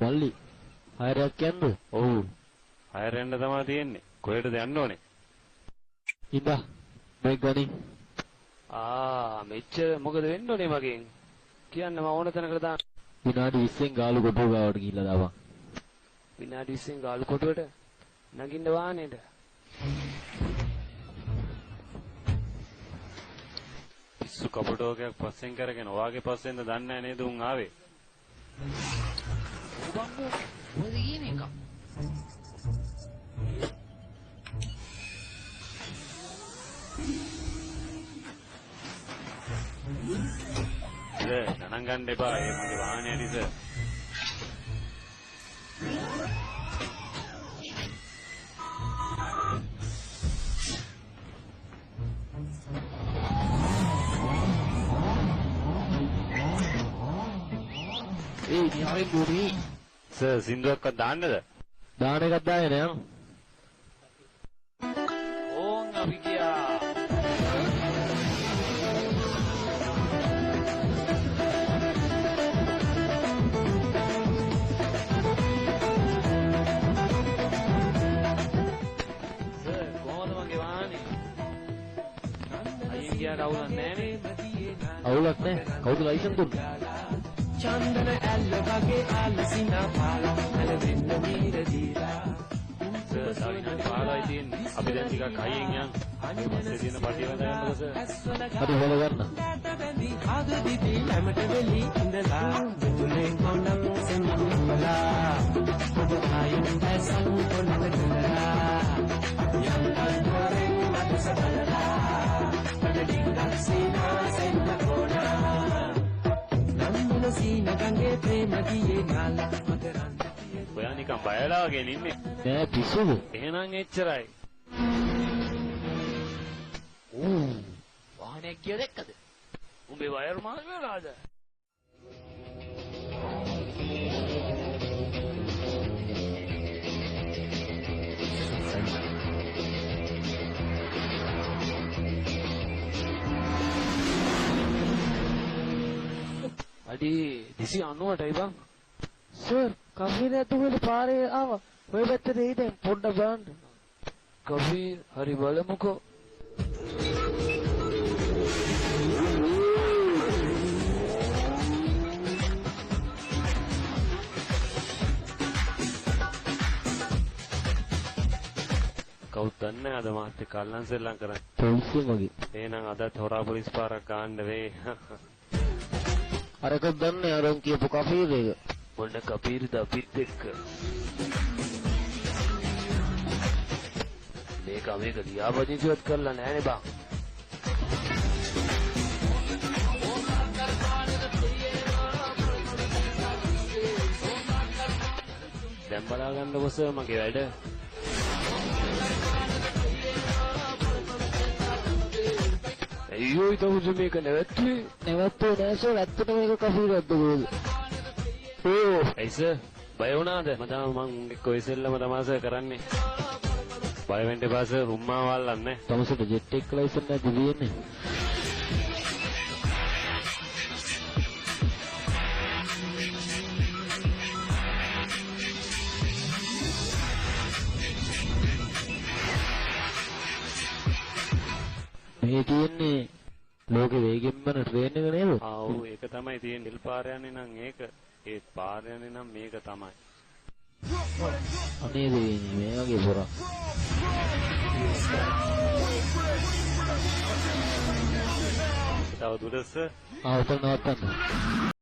මල්ලි හයරයක් යන්නද? ඔව්. හයර යන්න තමයි තියෙන්නේ. කොහෙටද යන්න ඕනේ? ඉඳා මේ ගණි. මෙච්චර මොකද වෙන්න ඕනේ මගෙන්? කියන්න මම ඕන තැනකට දාන්න. විනාඩි 20න් ගාලු කොටුව ගාවට ගිහිල්ලා දාපන්. විනාඩි 20න් ගාලු කොටුවට නගින්න වාහනේට. පිස්සු කපුටෝකයක් පස්සෙන් කරගෙන ඔයාගේ පස්සෙන්ද දන්නේ නැහැ නේද උන් ආවේ? බම්බෝ මොකද කියන්නේ එක? ගණන් ගන්න එපා. ඒ මගේ වාහනේ ඇරිස. නිහාරේ ගුරි. සර් සින්දුවක්වත් දාන්නද? දාන එකක් දාගෙන යන්න. ඕන් අපි ගියා. අවුලක් නැහැ. අවුලක් නැහැ. කවුද ලයිසන් දුන්නේ? චන්දන ඇල්ල වගේ ආලසිනා පාලා නැලෙන්න මීර දීලා සාවිනාඩි 15යි තියෙන්නේ. අපි දැන් ටිකක් හයියෙන් යන්. පස්සේ තියෙන පටිය වදාගන්නකො සර්. හරි හොල ගන්න. බැඳි හද දිවි ළමට වෙලි ඉඳලා මුතුලේ කොණම් සෙම්මලා ඔබ ආයුන් දැසන් කොණම් තුලලා යම් අන්තරෙන් අතසබලලා පඩඩින්ගක් සීනා සෙන්න කොණා නම්බුල සීන ගංගේ ප්‍රේම දියේ නාලා මකරන් ඔයා නිකන් බයලා වගේ ඉන්නේ. නෑ පිස්සුද? එහෙනම් එච්චරයි. වාහනයක් ගිය දැක්කද? උඹේ වයර් මාස් වෙලාද? අඩි 290ටයි බං. සර් කෆීර ඇතුළේ පාරේ ආවා. ඔය පැත්තට එයි දැන් පොඩ්ඩක් බලන්න. කෆීර් හරි බලමුකෝ. කවුද දන්නේ අද මාත් එක්ක අල්ලන් සෙල්ලම් කරන්නේ. පොලිසිය වගේ. එහෙනම් අදත් හොරා පොලිස් පාරක් ගන්න වෙයි. අරක දන්නේ අරන් කියපු කෆීර එක. මොන කපීර්ද අපිත් එක්ක. මේක ලියාපදිංචිවත් කරලා නැහැනේ බං. දැන් බලා ගන්නකො සර් මගේ වැඩ. අයියෝ ඊට මේක නැවැත්තුවේ. නැවත්තේ නෑ සර් ඇත්තටම මේක කෆීරක්ද කොහෙද? ඕ ඇයි සර් බය වුණාද? මම එක්ක ඔය සෙල්ලම තමයි සර් කරන්නේ. බය වෙන්න එපා සර් උම්මා වල්ලන්නේ. තමසට ජෙට් එක ලයිසන් නැති දෙන්නේ. මේ තියෙන්නේ ලෝකෙ වේගෙන්ම ට්‍රේන් එක නේද? ඔව් ඒක තමයි තියෙන්නේ. හිල් පාර යන්නේ නම් ඒක. ඒ පාර යන්නේ නම් මේක තමයි. අනේ දෙවියනි මේ වගේ පොරක්. තව දුරස උතන නවත්තන්න.